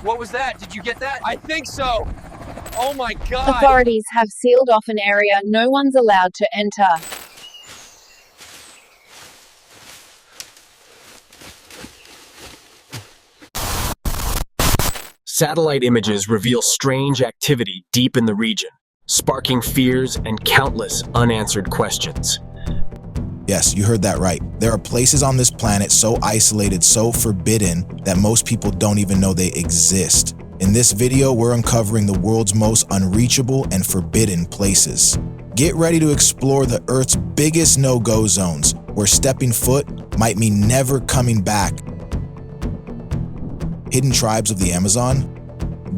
What was that? Did you get that? I think so. Oh my God. Authorities have sealed off an area no one's allowed to enter. Satellite images reveal strange activity deep in the region, sparking fears and countless unanswered questions. Yes, you heard that right. There are places on this planet so isolated, so forbidden, that most people don't even know they exist. In this video, we're uncovering the world's most unreachable and forbidden places. Get ready to explore the Earth's biggest no-go zones, where stepping foot might mean never coming back. Hidden tribes of the Amazon?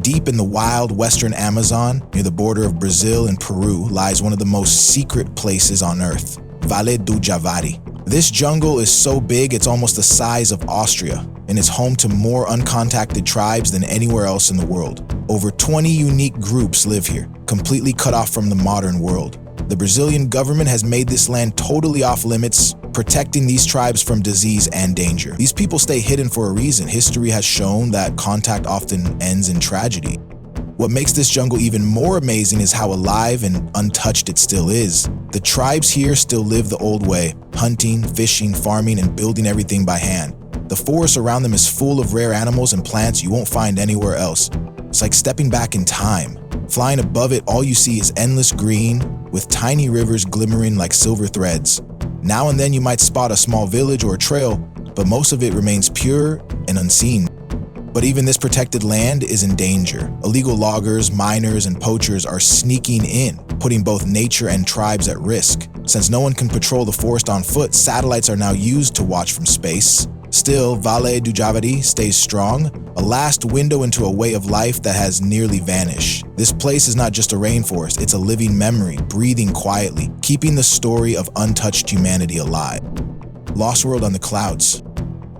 Deep in the wild western Amazon, near the border of Brazil and Peru, lies one of the most secret places on Earth, Vale do Javari. This jungle is so big it's almost the size of Austria, and it's home to more uncontacted tribes than anywhere else in the world. Over 20 unique groups live here, completely cut off from the modern world. The Brazilian government has made this land totally off limits, protecting these tribes from disease and danger. These people stay hidden for a reason. History has shown that contact often ends in tragedy. What makes this jungle even more amazing is how alive and untouched it still is. The tribes here still live the old way, hunting, fishing, farming, and building everything by hand. The forest around them is full of rare animals and plants you won't find anywhere else. It's like stepping back in time. Flying above it, all you see is endless green, with tiny rivers glimmering like silver threads. Now and then you might spot a small village or a trail, but most of it remains pure and unseen. But even this protected land is in danger. Illegal loggers, miners, and poachers are sneaking in, putting both nature and tribes at risk. Since no one can patrol the forest on foot, satellites are now used to watch from space. Still, Vale do Javari stays strong, a last window into a way of life that has nearly vanished. This place is not just a rainforest, it's a living memory, breathing quietly, keeping the story of untouched humanity alive. Lost World on the Clouds.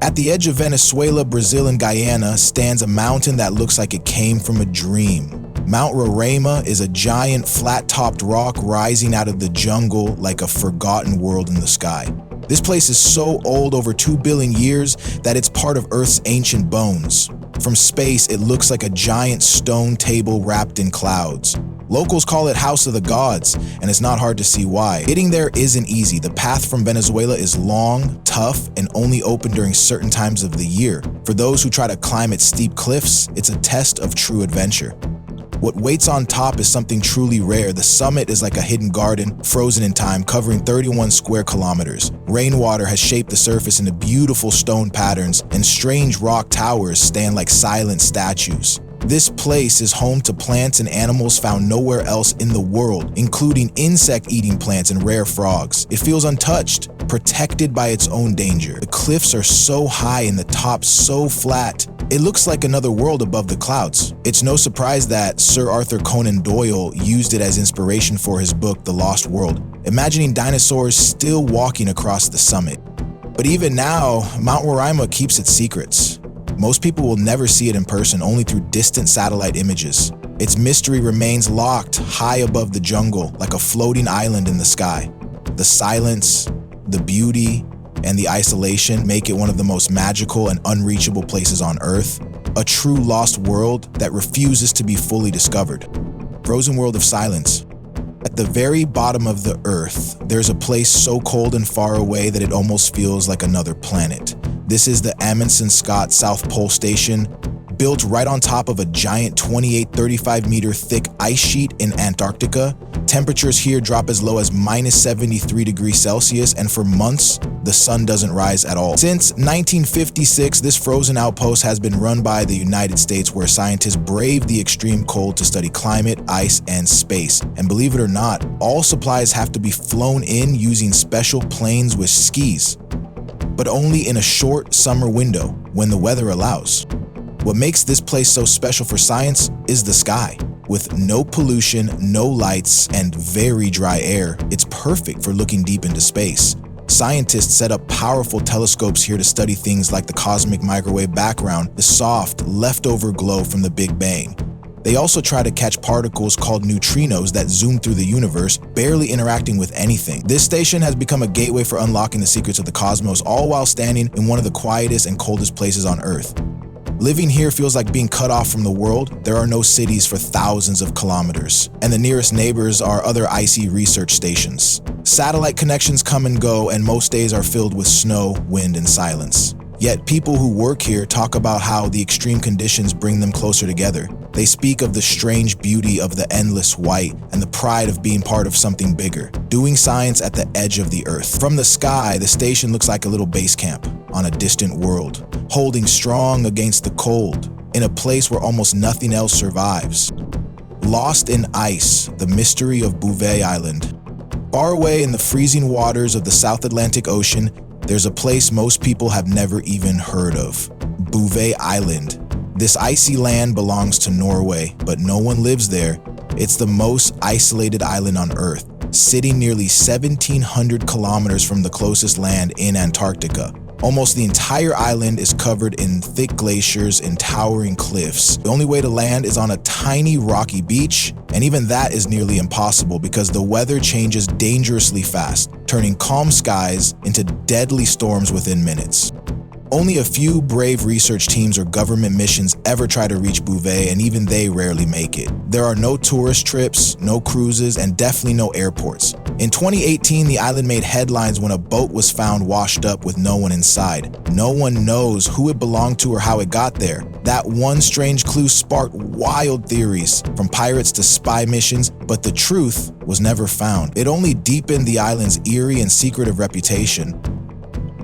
At the edge of Venezuela, Brazil, and Guyana stands a mountain that looks like it came from a dream. Mount Roraima is a giant, flat-topped rock rising out of the jungle like a forgotten world in the sky. This place is so old, over 2 billion years, that it's part of Earth's ancient bones. From space, it looks like a giant stone table wrapped in clouds. Locals call it House of the Gods, and it's not hard to see why. Getting there isn't easy. The path from Venezuela is long, tough, and only open during certain times of the year. For those who try to climb its steep cliffs, it's a test of true adventure. What waits on top is something truly rare. The summit is like a hidden garden, frozen in time, covering 31 square kilometers. Rainwater has shaped the surface into beautiful stone patterns, and strange rock towers stand like silent statues. This place is home to plants and animals found nowhere else in the world, including insect-eating plants and rare frogs. It feels untouched, protected by its own danger. The cliffs are so high and the top so flat, it looks like another world above the clouds. It's no surprise that Sir Arthur Conan Doyle used it as inspiration for his book, The Lost World, imagining dinosaurs still walking across the summit. But even now, Mount Roraima keeps its secrets. Most people will never see it in person, only through distant satellite images. Its mystery remains locked high above the jungle, like a floating island in the sky. The silence, the beauty, and the isolation make it one of the most magical and unreachable places on Earth, a true lost world that refuses to be fully discovered. Frozen world of silence. At the very bottom of the Earth, there's a place so cold and far away that it almost feels like another planet. This is the Amundsen Scott South Pole Station, built right on top of a giant 28-35 meter thick ice sheet in Antarctica. Temperatures here drop as low as -73 degrees Celsius, and for months, the sun doesn't rise at all. Since 1956, this frozen outpost has been run by the United States, where scientists brave the extreme cold to study climate, ice, and space. And believe it or not, all supplies have to be flown in using special planes with skis, but only in a short summer window when the weather allows. What makes this place so special for science is the sky. With no pollution, no lights, and very dry air, it's perfect for looking deep into space. Scientists set up powerful telescopes here to study things like the cosmic microwave background, the soft, leftover glow from the Big Bang. They also try to catch particles called neutrinos that zoom through the universe, barely interacting with anything. This station has become a gateway for unlocking the secrets of the cosmos, all while standing in one of the quietest and coldest places on Earth. Living here feels like being cut off from the world. There are no cities for thousands of kilometers, and the nearest neighbors are other icy research stations. Satellite connections come and go, and most days are filled with snow, wind, and silence. Yet people who work here talk about how the extreme conditions bring them closer together. They speak of the strange beauty of the endless white and the pride of being part of something bigger, doing science at the edge of the earth. From the sky, the station looks like a little base camp on a distant world, holding strong against the cold, in a place where almost nothing else survives. Lost in ice, the mystery of Bouvet Island. Far away in the freezing waters of the South Atlantic Ocean, there's a place most people have never even heard of, Bouvet Island. This icy land belongs to Norway, but no one lives there. It's the most isolated island on Earth, sitting nearly 1,700 kilometers from the closest land in Antarctica. Almost the entire island is covered in thick glaciers and towering cliffs. The only way to land is on a tiny rocky beach, and even that is nearly impossible because the weather changes dangerously fast, turning calm skies into deadly storms within minutes. Only a few brave research teams or government missions ever try to reach Bouvet, and even they rarely make it. There are no tourist trips, no cruises, and definitely no airports. In 2018, the island made headlines when a boat was found washed up with no one inside. No one knows who it belonged to or how it got there. That one strange clue sparked wild theories, from pirates to spy missions, but the truth was never found. It only deepened the island's eerie and secretive reputation.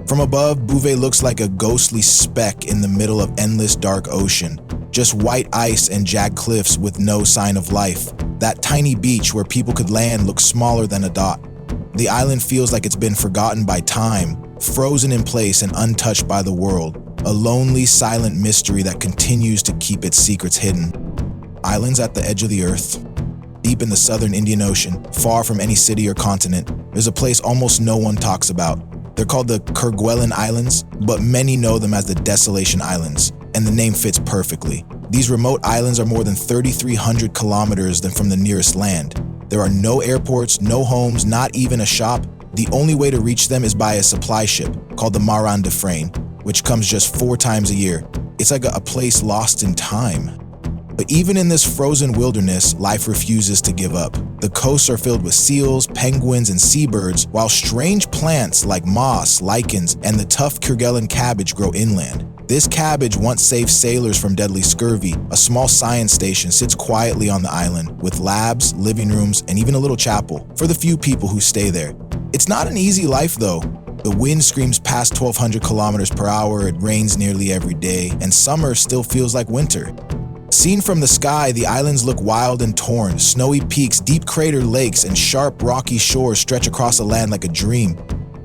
From above, Bouvet looks like a ghostly speck in the middle of endless dark ocean. Just white ice and jagged cliffs with no sign of life. That tiny beach where people could land looks smaller than a dot. The island feels like it's been forgotten by time, frozen in place and untouched by the world. A lonely, silent mystery that continues to keep its secrets hidden. Islands at the edge of the earth. Deep in the southern Indian Ocean, far from any city or continent, there's a place almost no one talks about. They're called the Kerguelen Islands, but many know them as the Desolation Islands, and the name fits perfectly. These remote islands are more than 3,300 kilometers from the nearest land. There are no airports, no homes, not even a shop. The only way to reach them is by a supply ship called the Maran de Freyne, which comes just 4 times a year. It's like a place lost in time. But even in this frozen wilderness, life refuses to give up. The coasts are filled with seals, penguins, and seabirds, while strange plants like moss, lichens, and the tough Kerguelen cabbage grow inland. This cabbage once saved sailors from deadly scurvy. A small science station sits quietly on the island, with labs, living rooms, and even a little chapel for the few people who stay there. It's not an easy life, though. The wind screams past 1,200 kilometers per hour, it rains nearly every day, and summer still feels like winter. Seen from the sky, the islands look wild and torn. Snowy peaks, deep crater lakes, and sharp, rocky shores stretch across the land like a dream.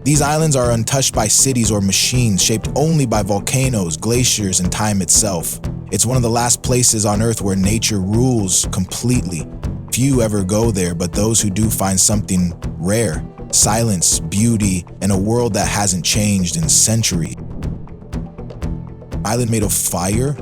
These islands are untouched by cities or machines, shaped only by volcanoes, glaciers, and time itself. It's one of the last places on Earth where nature rules completely. Few ever go there, but those who do find something rare: silence, beauty, and a world that hasn't changed in centuries. Island made of fire?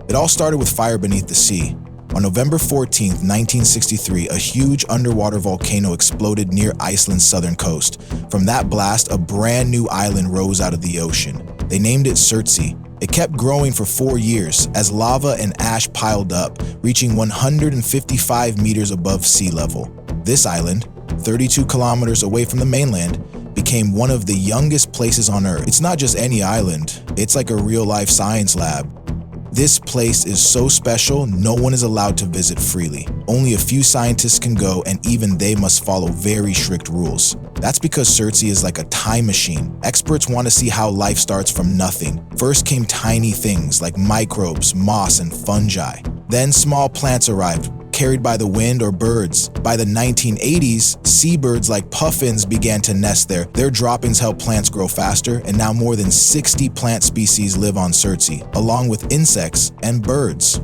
It all started with fire beneath the sea. On November 14th, 1963, a huge underwater volcano exploded near Iceland's southern coast. From that blast, a brand new island rose out of the ocean. They named it Surtsey. It kept growing for 4 years as lava and ash piled up, reaching 155 meters above sea level. This island, 32 kilometers away from the mainland, became one of the youngest places on Earth. It's not just any island, it's like a real-life science lab. This place is so special, no one is allowed to visit freely. Only a few scientists can go, and even they must follow very strict rules. That's because Surtsey is like a time machine. Experts want to see how life starts from nothing. First came tiny things like microbes, moss, and fungi. Then small plants arrived, carried by the wind or birds. By the 1980s, seabirds like puffins began to nest there. Their droppings help plants grow faster, and now more than 60 plant species live on Surtsey, along with insects and birds.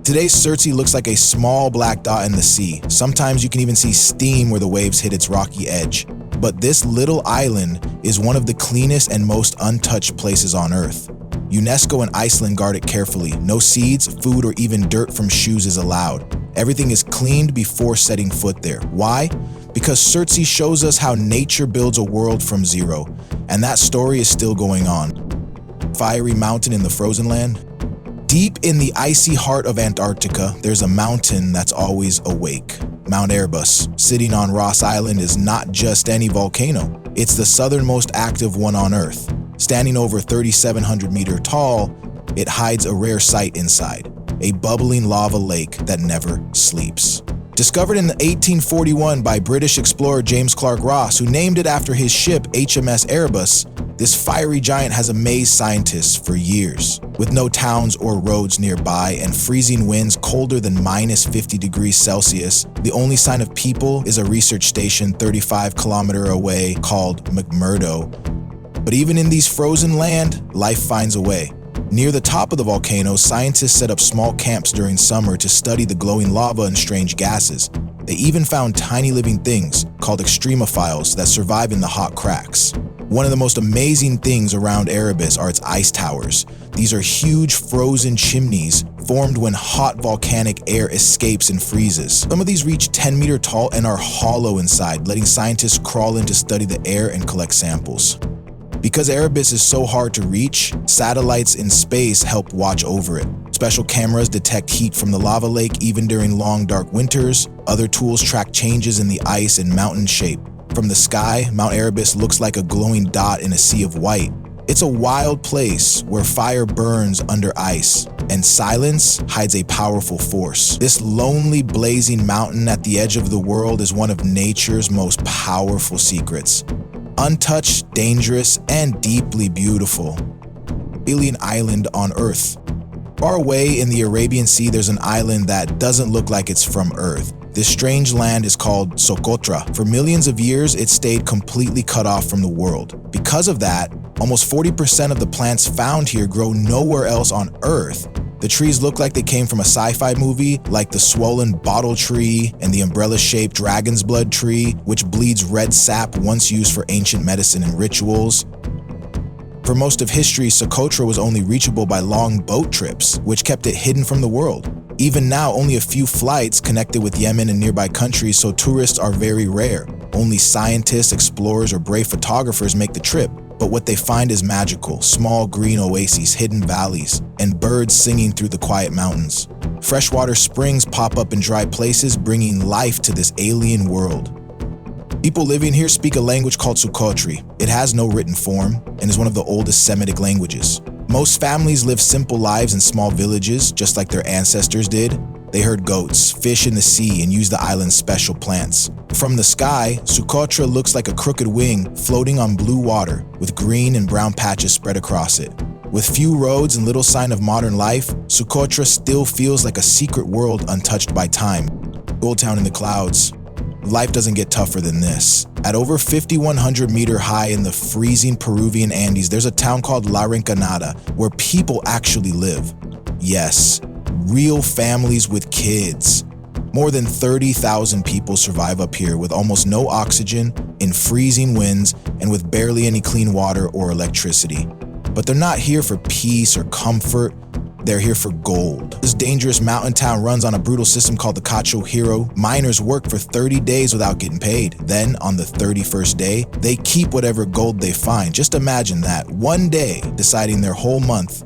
Today, Surtsey looks like a small black dot in the sea. Sometimes you can even see steam where the waves hit its rocky edge. But this little island is one of the cleanest and most untouched places on Earth. UNESCO and Iceland guard it carefully. No seeds, food, or even dirt from shoes is allowed. Everything is cleaned before setting foot there. Why? Because Surtsey shows us how nature builds a world from zero, and that story is still going on. Fiery mountain in the frozen land? Deep in the icy heart of Antarctica, there's a mountain that's always awake. Mount Erebus, sitting on Ross Island, is not just any volcano. It's the southernmost active one on Earth. Standing over 3,700 meters tall, it hides a rare sight inside, a bubbling lava lake that never sleeps. Discovered in 1841 by British explorer James Clark Ross, who named it after his ship HMS Erebus, this fiery giant has amazed scientists for years. With no towns or roads nearby and freezing winds colder than minus 50 degrees Celsius, the only sign of people is a research station 35 kilometers away called McMurdo. But even in these frozen land, life finds a way. Near the top of the volcano, scientists set up small camps during summer to study the glowing lava and strange gases. They even found tiny living things, called extremophiles, that survive in the hot cracks. One of the most amazing things around Erebus are its ice towers. These are huge frozen chimneys formed when hot volcanic air escapes and freezes. Some of these reach 10 meters tall and are hollow inside, letting scientists crawl in to study the air and collect samples. Because Erebus is so hard to reach, satellites in space help watch over it. Special cameras detect heat from the lava lake even during long, dark winters. Other tools track changes in the ice and mountain shape. From the sky, Mount Erebus looks like a glowing dot in a sea of white. It's a wild place where fire burns under ice, and silence hides a powerful force. This lonely, blazing mountain at the edge of the world is one of nature's most powerful secrets. Untouched, dangerous, and deeply beautiful. Alien island on Earth. Far away in the Arabian Sea, there's an island that doesn't look like it's from Earth. This strange land is called Socotra. For millions of years, it stayed completely cut off from the world. Because of that, almost 40% of the plants found here grow nowhere else on Earth. The trees look like they came from a sci-fi movie, like the swollen bottle tree and the umbrella-shaped dragon's blood tree, which bleeds red sap once used for ancient medicine and rituals. For most of history, Socotra was only reachable by long boat trips, which kept it hidden from the world. Even now, only a few flights connected with Yemen and nearby countries, so tourists are very rare. Only scientists, explorers, or brave photographers make the trip. But what they find is magical: small green oases, hidden valleys, and birds singing through the quiet mountains. Freshwater springs pop up in dry places, bringing life to this alien world. People living here speak a language called Sukotri. It has no written form and is one of the oldest Semitic languages. Most families live simple lives in small villages, just like their ancestors did. They herd goats, fish in the sea, and use the island's special plants. From the sky, Socotra looks like a crooked wing floating on blue water with green and brown patches spread across it. With few roads and little sign of modern life, Socotra still feels like a secret world untouched by time. Old town in the clouds. Life doesn't get tougher than this. At over 5,100 meters high in the freezing Peruvian Andes, there's a town called La Rinconada where people actually live. Yes, real families with kids. More than 30,000 people survive up here with almost no oxygen, in freezing winds, and with barely any clean water or electricity. But they're not here for peace or comfort. They're here for gold. This dangerous mountain town runs on a brutal system called the Cacho Hero. Miners work for 30 days without getting paid. Then, on the 31st day, they keep whatever gold they find. Just imagine that. One day, deciding their whole month.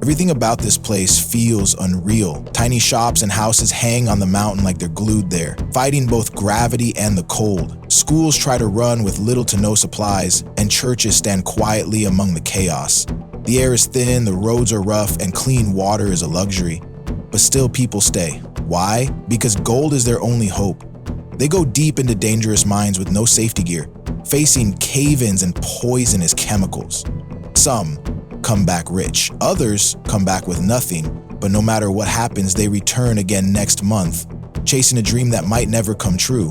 Everything about this place feels unreal. Tiny shops and houses hang on the mountain like they're glued there, fighting both gravity and the cold. Schools try to run with little to no supplies, and churches stand quietly among the chaos. The air is thin, the roads are rough, and clean water is a luxury. But still, people stay. Why? Because gold is their only hope. They go deep into dangerous mines with no safety gear, facing cave-ins and poisonous chemicals. Some come back rich. Others come back with nothing, but no matter what happens, they return again next month, chasing a dream that might never come true.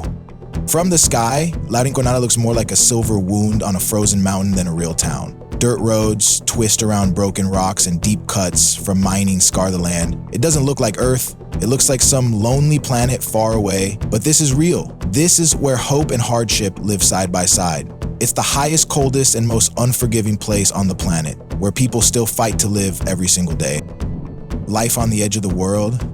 From the sky, La Rinconada looks more like a silver wound on a frozen mountain than a real town. Dirt roads twist around broken rocks and deep cuts from mining scar the land. It doesn't look like Earth. It looks like some lonely planet far away, but this is real. This is where hope and hardship live side by side. It's the highest, coldest, and most unforgiving place on the planet, where people still fight to live every single day. Life on the edge of the world.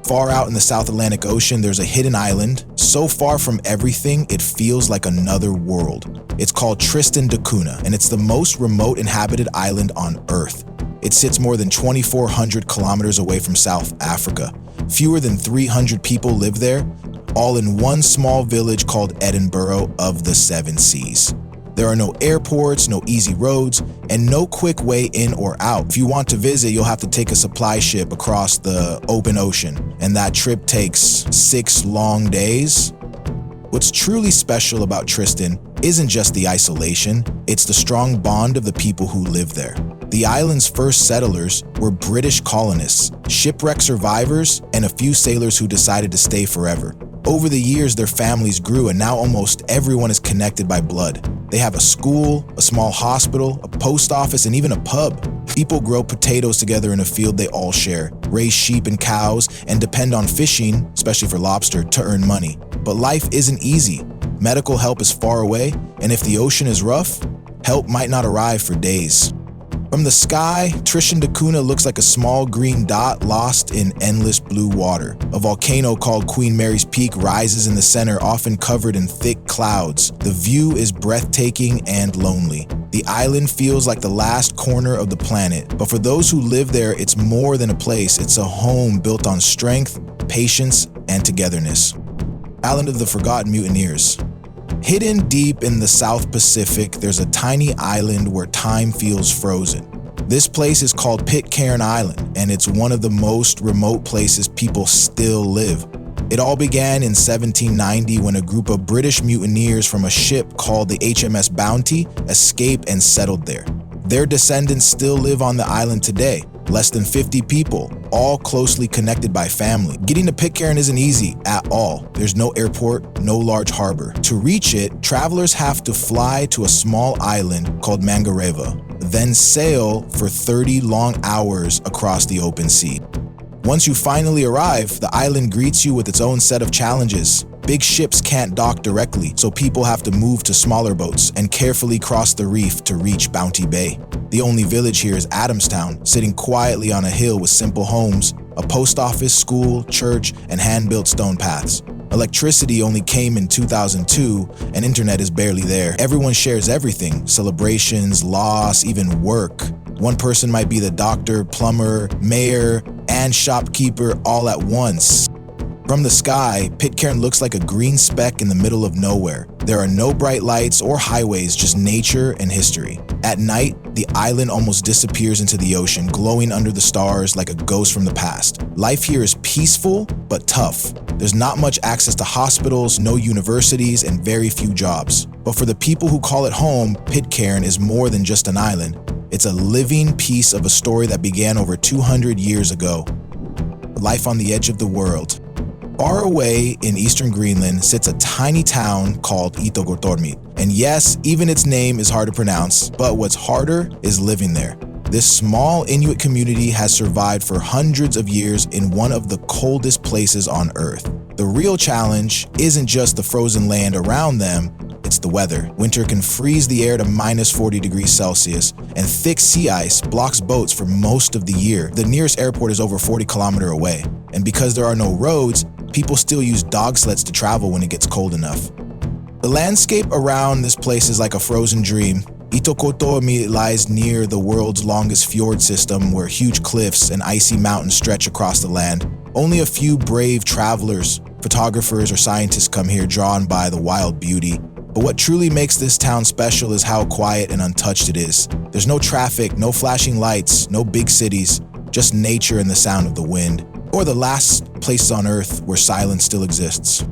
Far out in the South Atlantic Ocean, there's a hidden island, so far from everything, it feels like another world. It's called Tristan da Cunha, and it's the most remote inhabited island on Earth. It sits more than 2,400 kilometers away from South Africa. Fewer than 300 people live there, all in one small village called Edinburgh of the Seven Seas. There are no airports, no easy roads, and no quick way in or out. If you want to visit, you'll have to take a supply ship across the open ocean, and that trip takes 6 long days. What's truly special about Tristan isn't just the isolation, it's the strong bond of the people who live there. The island's first settlers were British colonists, shipwreck survivors, and a few sailors who decided to stay forever. Over the years, their families grew, and now almost everyone is connected by blood. They have a school, a small hospital, a post office, and even a pub. People grow potatoes together in a field they all share, raise sheep and cows, and depend on fishing, especially for lobster, to earn money. But life isn't easy. Medical help is far away, and if the ocean is rough, help might not arrive for days. From the sky, Tristan da Cunha looks like a small green dot lost in endless blue water. A volcano called Queen Mary's Peak rises in the center, often covered in thick clouds. The view is breathtaking and lonely. The island feels like the last corner of the planet, but for those who live there, it's more than a place. It's a home built on strength, patience, and togetherness. Island of the Forgotten Mutineers. Hidden deep in the South Pacific, there's a tiny island where time feels frozen. This place is called Pitcairn Island, and it's one of the most remote places people still live. It all began in 1790 when a group of British mutineers from a ship called the HMS Bounty escaped and settled there. Their descendants still live on the island today. Less than 50 people, all closely connected by family. Getting to Pitcairn isn't easy at all. There's no airport, no large harbor. To reach it, travelers have to fly to a small island called Mangareva, then sail for 30 long hours across the open sea. Once you finally arrive, the island greets you with its own set of challenges. Big ships can't dock directly, so people have to move to smaller boats and carefully cross the reef to reach Bounty Bay. The only village here is Adamstown, sitting quietly on a hill with simple homes, a post office, school, church, and hand-built stone paths. Electricity only came in 2002, and internet is barely there. Everyone shares everything: celebrations, loss, even work. One person might be the doctor, plumber, mayor, and shopkeeper all at once. From the sky, Pitcairn looks like a green speck in the middle of nowhere. There are no bright lights or highways, just nature and history. At night, the island almost disappears into the ocean, glowing under the stars like a ghost from the past. Life here is peaceful, but tough. There's not much access to hospitals, no universities, and very few jobs. But for the people who call it home, Pitcairn is more than just an island. It's a living piece of a story that began over 200 years ago. Life on the edge of the world. Far away in eastern Greenland sits a tiny town called Itogortormit. And yes, even its name is hard to pronounce, but what's harder is living there. This small Inuit community has survived for hundreds of years in one of the coldest places on Earth. The real challenge isn't just the frozen land around them, it's the weather. Winter can freeze the air to minus 40 degrees Celsius, and thick sea ice blocks boats for most of the year. The nearest airport is over 40 kilometers away. And because there are no roads, people still use dog sleds to travel when it gets cold enough. The landscape around this place is like a frozen dream. Itogortormit lies near the world's longest fjord system, where huge cliffs and icy mountains stretch across the land. Only a few brave travelers, photographers, or scientists come here drawn by the wild beauty. But what truly makes this town special is how quiet and untouched it is. There's no traffic, no flashing lights, no big cities, just nature and the sound of the wind, or the last places on Earth where silence still exists.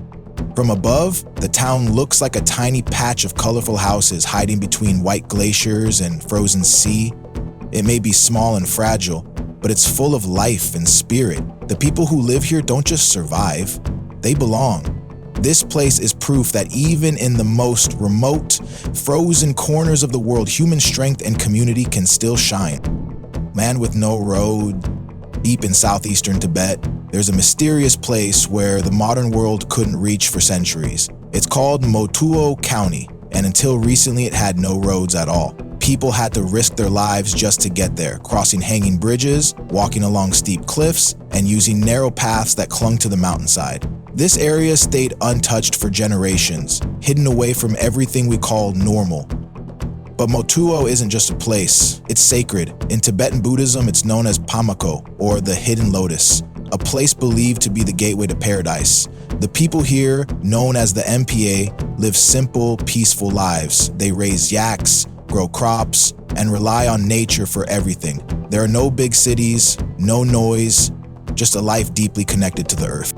From above, the town looks like a tiny patch of colorful houses hiding between white glaciers and frozen sea. It may be small and fragile, but it's full of life and spirit. The people who live here don't just survive, they belong. This place is proof that even in the most remote, frozen corners of the world, human strength and community can still shine. Man with no road, deep in southeastern Tibet, there's a mysterious place where the modern world couldn't reach for centuries. It's called Motuo County, and until recently it had no roads at all. People had to risk their lives just to get there, crossing hanging bridges, walking along steep cliffs, and using narrow paths that clung to the mountainside. This area stayed untouched for generations, hidden away from everything we call normal. But Motuo isn't just a place, it's sacred. In Tibetan Buddhism, it's known as Pamako, or the Hidden Lotus, a place believed to be the gateway to paradise. The people here, known as the MPA, live simple, peaceful lives. They raise yaks, grow crops, and rely on nature for everything. There are no big cities, no noise, just a life deeply connected to the earth.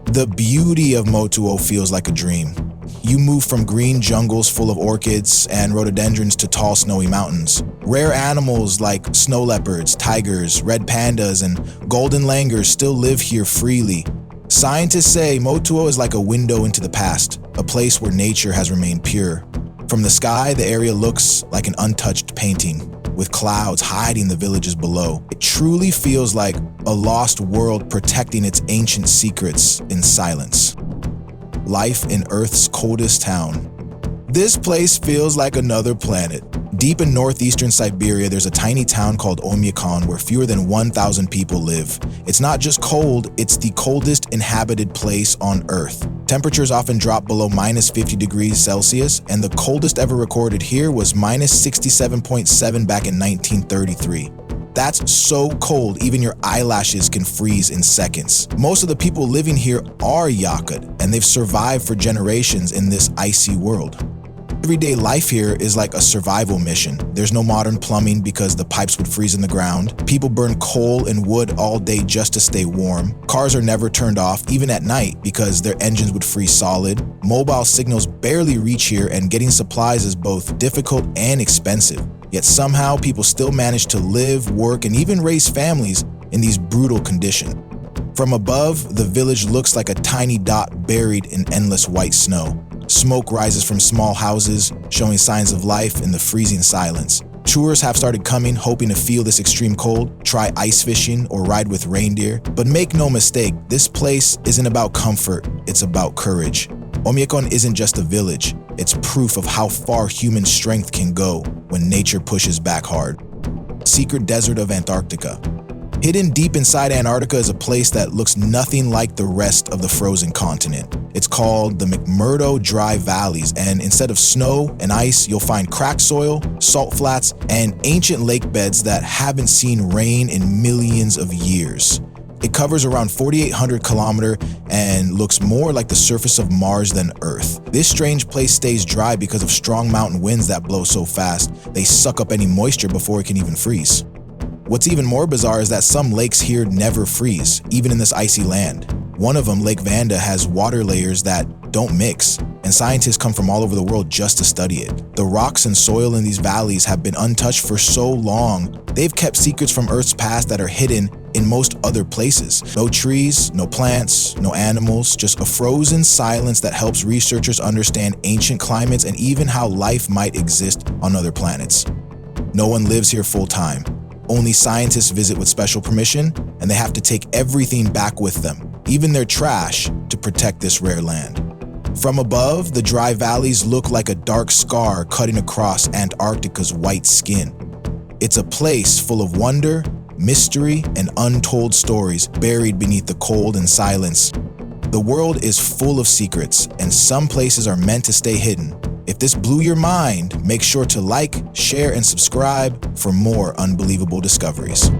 The beauty of Motuo feels like a dream. You move from green jungles full of orchids and rhododendrons to tall snowy mountains. Rare animals like snow leopards, tigers, red pandas, and golden langurs still live here freely. Scientists say Motuo is like a window into the past, a place where nature has remained pure. From the sky, the area looks like an untouched painting, with clouds hiding the villages below. It truly feels like a lost world protecting its ancient secrets in silence. Life in Earth's coldest town. This place feels like another planet. Deep in northeastern Siberia, there's a tiny town called Oymyakon where fewer than 1,000 people live. It's not just cold, it's the coldest inhabited place on Earth. Temperatures often drop below minus 50 degrees Celsius, and the coldest ever recorded here was minus 67.7 back in 1933. That's so cold, even your eyelashes can freeze in seconds. Most of the people living here are Yakut, and they've survived for generations in this icy world. Everyday life here is like a survival mission. There's no modern plumbing because the pipes would freeze in the ground. People burn coal and wood all day just to stay warm. Cars are never turned off, even at night, because their engines would freeze solid. Mobile signals barely reach here, and getting supplies is both difficult and expensive. Yet somehow people still manage to live, work, and even raise families in these brutal conditions. From above, the village looks like a tiny dot buried in endless white snow. Smoke rises from small houses, showing signs of life in the freezing silence. Tourists have started coming, hoping to feel this extreme cold, try ice fishing, or ride with reindeer. But make no mistake, this place isn't about comfort, it's about courage. Oymyakon isn't just a village, it's proof of how far human strength can go when nature pushes back hard. Secret Desert of Antarctica. Hidden deep inside Antarctica is a place that looks nothing like the rest of the frozen continent. It's called the McMurdo Dry Valleys, and instead of snow and ice, you'll find cracked soil, salt flats, and ancient lake beds that haven't seen rain in millions of years. It covers around 4,800 kilometers and looks more like the surface of Mars than Earth. This strange place stays dry because of strong mountain winds that blow so fast, they suck up any moisture before it can even freeze. What's even more bizarre is that some lakes here never freeze, even in this icy land. One of them, Lake Vanda, has water layers that don't mix, and scientists come from all over the world just to study it. The rocks and soil in these valleys have been untouched for so long, they've kept secrets from Earth's past that are hidden in most other places. No trees, no plants, no animals, just a frozen silence that helps researchers understand ancient climates and even how life might exist on other planets. No one lives here full time. Only scientists visit with special permission, and they have to take everything back with them, even their trash, to protect this rare land. From above, the dry valleys look like a dark scar cutting across Antarctica's white skin. It's a place full of wonder, mystery, and untold stories buried beneath the cold and silence. The world is full of secrets, and some places are meant to stay hidden. If this blew your mind, make sure to like, share, and subscribe for more unbelievable discoveries.